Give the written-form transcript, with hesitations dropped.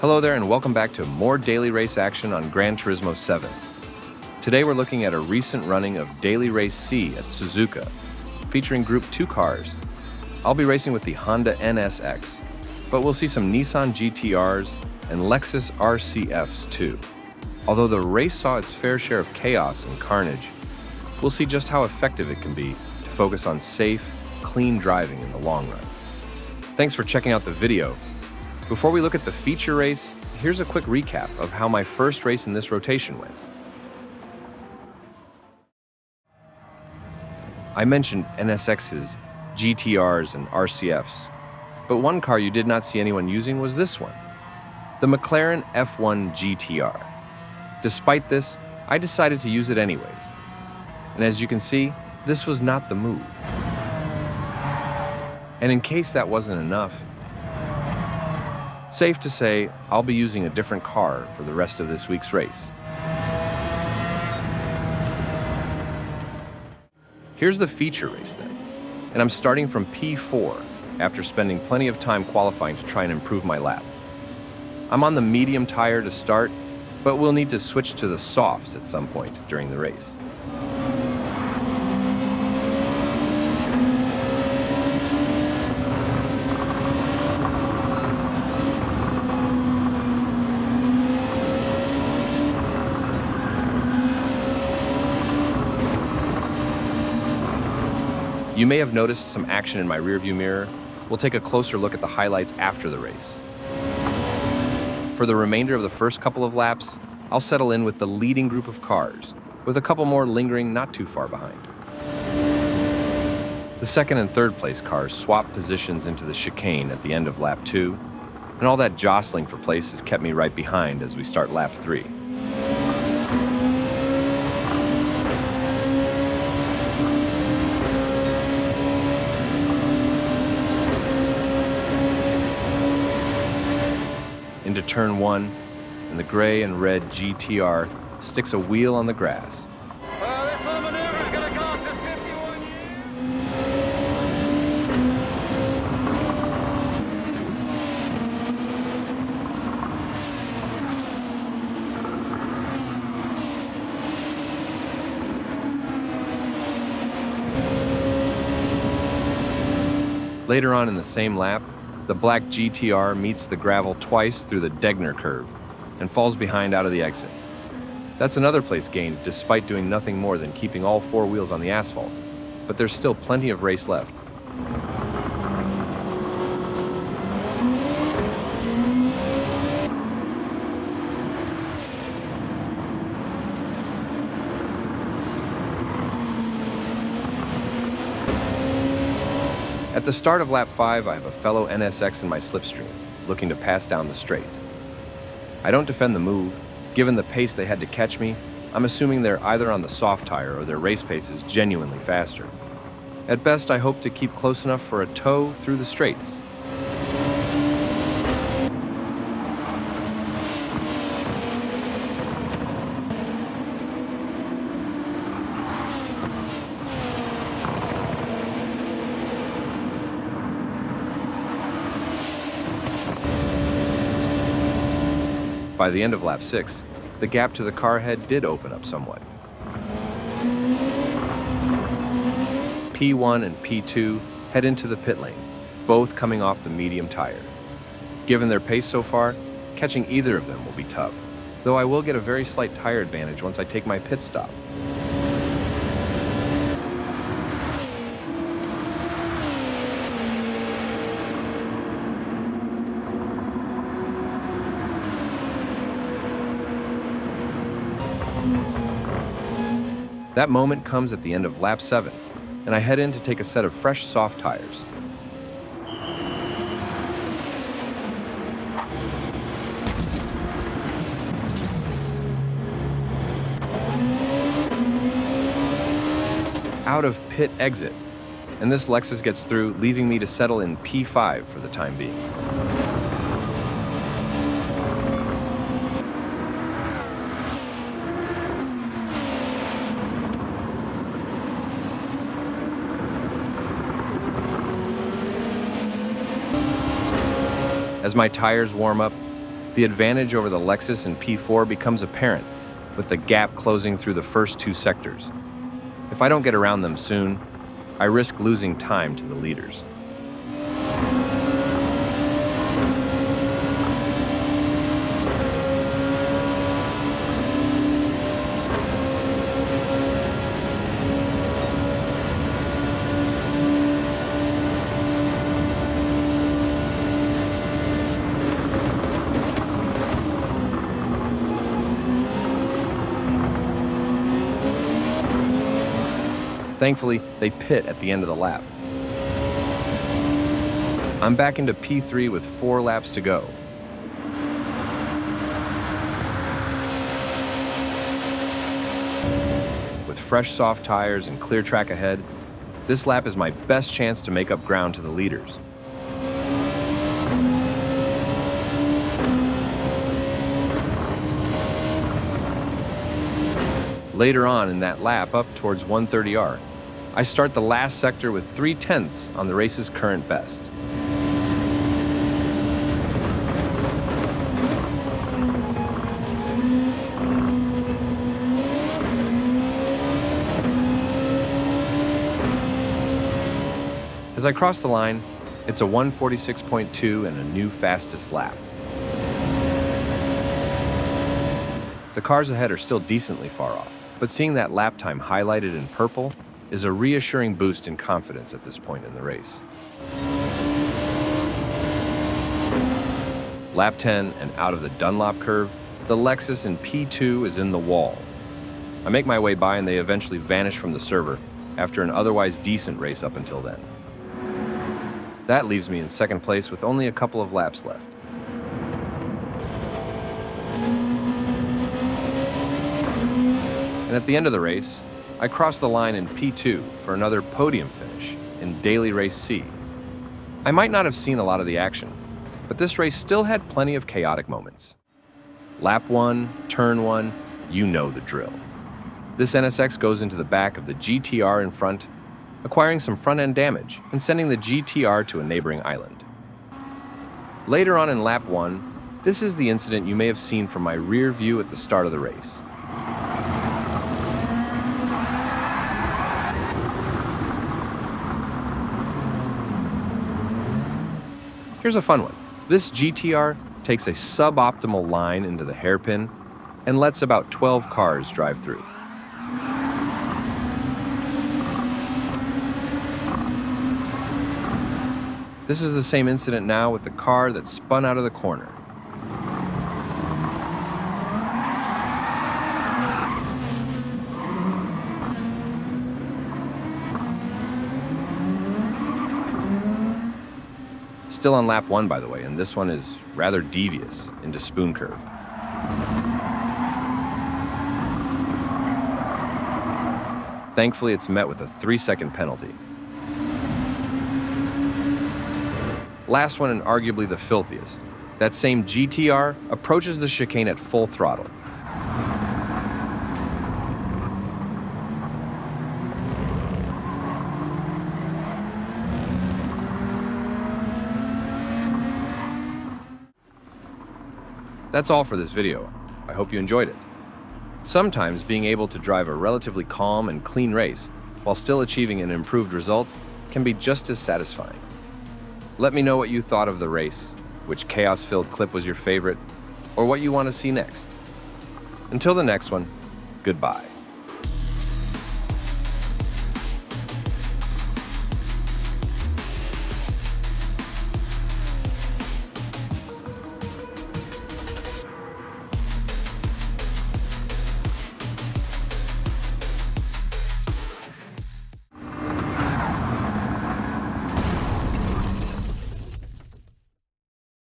Hello there and welcome back to more daily race action on Gran Turismo 7. Today we're looking at a recent running of Daily Race C at Suzuka, featuring Group 2 cars. I'll be racing with the Honda NSX, but we'll see some Nissan GTRs and Lexus RCFs too. Although the race saw its fair share of chaos and carnage, we'll see just how effective it can be to focus on safe, clean driving in the long run. Thanks for checking out the video. Before we look at the feature race, here's a quick recap of how my first race in this rotation went. I mentioned NSXs, GTRs, and RCFs, but one car you did not see anyone using was this one, the McLaren F1 GTR. Despite this, I decided to use it anyways. And as you can see, this was not the move. And in case that wasn't enough, safe to say, I'll be using a different car for the rest of this week's race. Here's the feature race then, and I'm starting from P4 after spending plenty of time qualifying to try and improve my lap. I'm on the medium tire to start, but we'll need to switch to the softs at some point during the race. You may have noticed some action in my rearview mirror. We'll take a closer look at the highlights after the race. For the remainder of the first couple of laps, I'll settle in with the leading group of cars, with a couple more lingering not too far behind. The second and third place cars swap positions into the chicane at the end of lap 2, and all that jostling for places kept me right behind as we start lap 3. Into turn 1, and the gray and red GTR sticks a wheel on the grass. This little maneuver is going to cost us 51 years. Later on in the same lap, the black GTR meets the gravel twice through the Degner curve and falls behind out of the exit. That's another place gained despite doing nothing more than keeping all 4 wheels on the asphalt, but there's still plenty of race left. At the start of lap 5, I have a fellow NSX in my slipstream, looking to pass down the straight. I don't defend the move. Given the pace they had to catch me, I'm assuming they're either on the soft tire or their race pace is genuinely faster. At best, I hope to keep close enough for a tow through the straights. By the end of lap 6, the gap to the car head did open up somewhat. P1 and P2 head into the pit lane, both coming off the medium tire. Given their pace so far, catching either of them will be tough, though I will get a very slight tire advantage once I take my pit stop. That moment comes at the end of lap 7, and I head in to take a set of fresh soft tires. Out of pit exit, and this Lexus gets through, leaving me to settle in P5 for the time being. As my tires warm up, The advantage over the Lexus in P4 becomes apparent, with the gap closing through the first two sectors. If I don't get around them soon, I risk losing time to the leaders. Thankfully, they pit at the end of the lap. I'm back into P3 with 4 laps to go. With fresh soft tires and clear track ahead, this lap is my best chance to make up ground to the leaders. Later on in that lap up towards 130R, I start the last sector with 3/10 on the race's current best. As I cross the line, it's a 146.2 and a new fastest lap. The cars ahead are still decently far off, but seeing that lap time highlighted in purple is a reassuring boost in confidence at this point in the race. Lap 10 and out of the Dunlop curve, the Lexus in P2 is in the wall. I make my way by and they eventually vanish from the server after an otherwise decent race up until then. That leaves me in second place with only a couple of laps left. And at the end of the race, I crossed the line in P2 for another podium finish in Daily Race C. I might not have seen a lot of the action, but this race still had plenty of chaotic moments. Lap 1, turn 1, you know the drill. This NSX goes into the back of the GTR in front, acquiring some front-end damage and sending the GTR to a neighboring island. Later on in lap 1, this is the incident you may have seen from my rear view at the start of the race. Here's a fun one. This GTR takes a suboptimal line into the hairpin and lets about 12 cars drive through. This is the same incident now with the car that spun out of the corner. Still on lap 1, by the way, and this one is rather devious into Spoon Curve. Thankfully, it's met with a 3-second penalty. Last one, and arguably the filthiest. That same GTR approaches the chicane at full throttle. That's all for this video. I hope you enjoyed it. Sometimes being able to drive a relatively calm and clean race while still achieving an improved result can be just as satisfying. Let me know what you thought of the race, which chaos-filled clip was your favorite, or what you want to see next. Until the next one, goodbye.